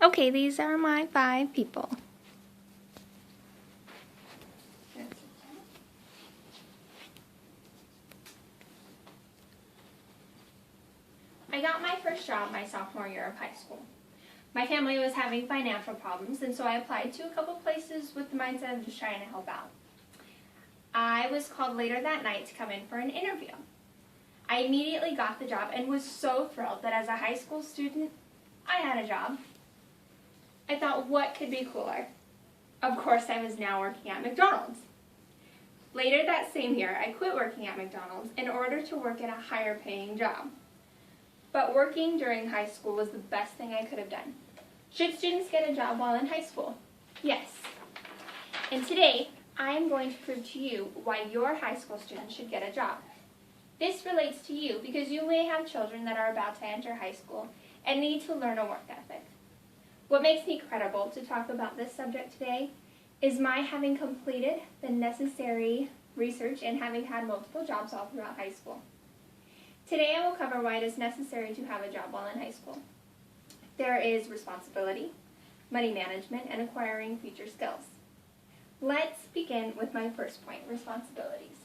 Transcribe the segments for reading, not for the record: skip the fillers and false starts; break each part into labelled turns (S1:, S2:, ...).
S1: Okay, these are my 5 people. I got my first job my sophomore year of high school. My family was having financial problems, and so I applied to a couple places with the mindset of just trying to help out. I was called later that night to come in for an interview. I immediately got the job and was so thrilled that as a high school student, I had a job. I thought, what could be cooler? Of course, I was now working at McDonald's. Later that same year, I quit working at McDonald's in order to work at a higher paying job. But working during high school was the best thing I could have done. Should students get a job while in high school? Yes. And today, I am going to prove to you why your high school students should get a job. This relates to you because you may have children that are about to enter high school and need to learn a work ethic. What makes me credible to talk about this subject today is my having completed the necessary research and having had multiple jobs all throughout high school. Today I will cover why it is necessary to have a job while in high school. There is responsibility, money management, and acquiring future skills. Let's begin with my first point, responsibilities.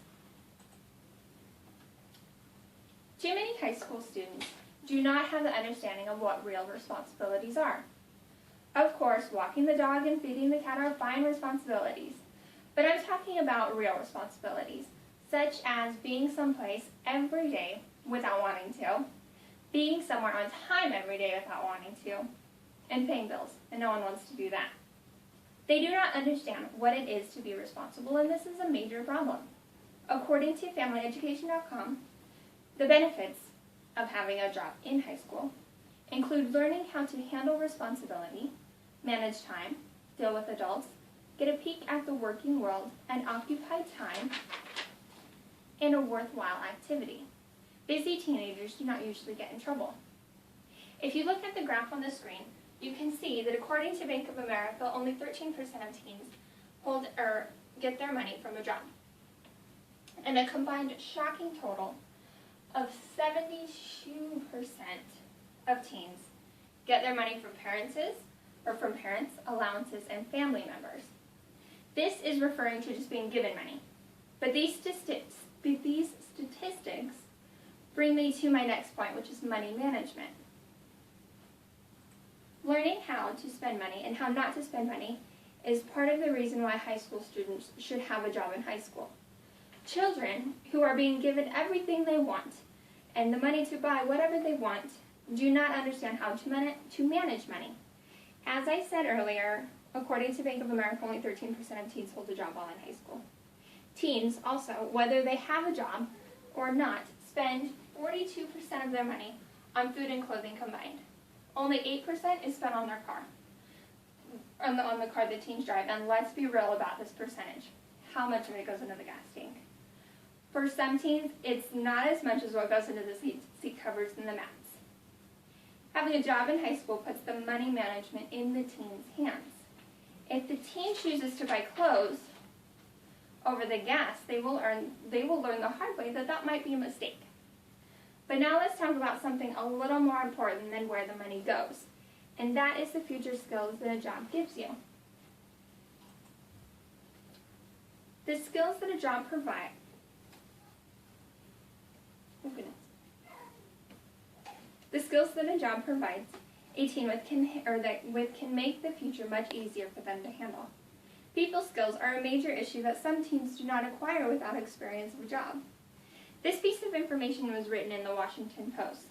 S1: Too many high school students do not have the understanding of what real responsibilities are. Of course, walking the dog and feeding the cat are fine responsibilities, but I'm talking about real responsibilities, such as being someplace every day without wanting to, being somewhere on time every day without wanting to, and paying bills, and no one wants to do that. They do not understand what it is to be responsible, and this is a major problem. According to FamilyEducation.com, the benefits of having a job in high school include learning how to handle responsibility, manage time, deal with adults, get a peek at the working world, and occupy time in a worthwhile activity. Busy teenagers do not usually get in trouble. If you look at the graph on the screen, you can see that according to Bank of America, only 13% of teens hold or get their money from a job. And a combined shocking total of 72% of teens get their money from parents, allowances, and family members. This is referring to just being given money. But these statistics bring me to my next point, which is money management. Learning how to spend money and how not to spend money is part of the reason why high school students should have a job in high school. Children who are being given everything they want and the money to buy whatever they want do not understand how to manage money. As I said earlier, according to Bank of America, only 13% of teens hold a job while in high school. Teens also, whether they have a job or not, spend 42% of their money on food and clothing combined. Only 8% is spent on their car, on the car the teens drive, and let's be real about this percentage. How much of it goes into the gas tank? For some teens, it's not as much as what goes into the seat covers and the mats. Having a job in high school puts the money management in the teen's hands. If the teen chooses to buy clothes over the gas, they will learn the hard way that might be a mistake. But now let's talk about something a little more important than where the money goes, and that is the future skills that a job gives you. The skills that a job provides. The skills that a job provides a teen can make the future much easier for them to handle. People skills are a major issue that some teens do not acquire without experience of a job. This piece of information was written in the Washington Post.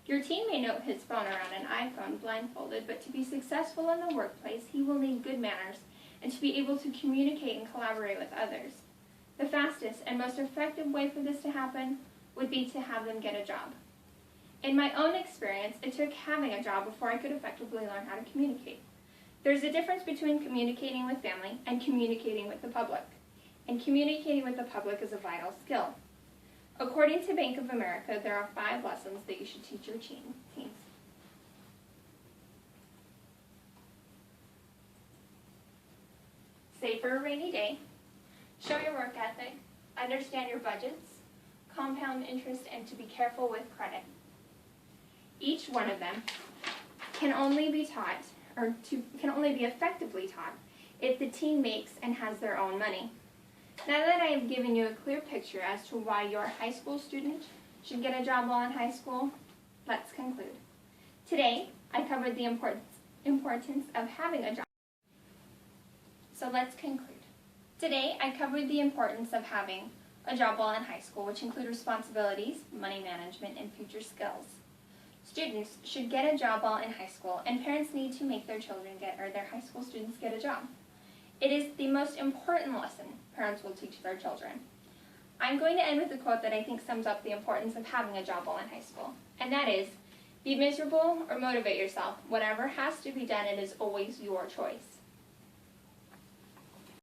S1: Your teen may note his phone around an iPhone blindfolded, but to be successful in the workplace, he will need good manners and to be able to communicate and collaborate with others. The fastest and most effective way for this to happen would be to have them get a job. In my own experience, it took having a job before I could effectively learn how to communicate. There's a difference between communicating with family and communicating with the public. And communicating with the public is a vital skill. According to Bank of America, there are 5 lessons that you should teach your teens. Save for a rainy day, show your work ethic, understand your budgets, compound interest, and to be careful with credit. Each one of them can only be taught, can only be effectively taught if the teen makes and has their own money. Now that I have given you a clear picture as to why your high school student should get a job while in high school, let's conclude. Today, I covered the importance of having a job. So let's conclude. Today, I covered the importance of having a job while in high school, which include responsibilities, money management, and future skills. Students should get a job while in high school, and parents need to make their high school students get a job. It is the most important lesson parents will teach their children. I'm going to end with a quote that I think sums up the importance of having a job while in high school, and that is, be miserable or motivate yourself. Whatever has to be done, it is always your choice.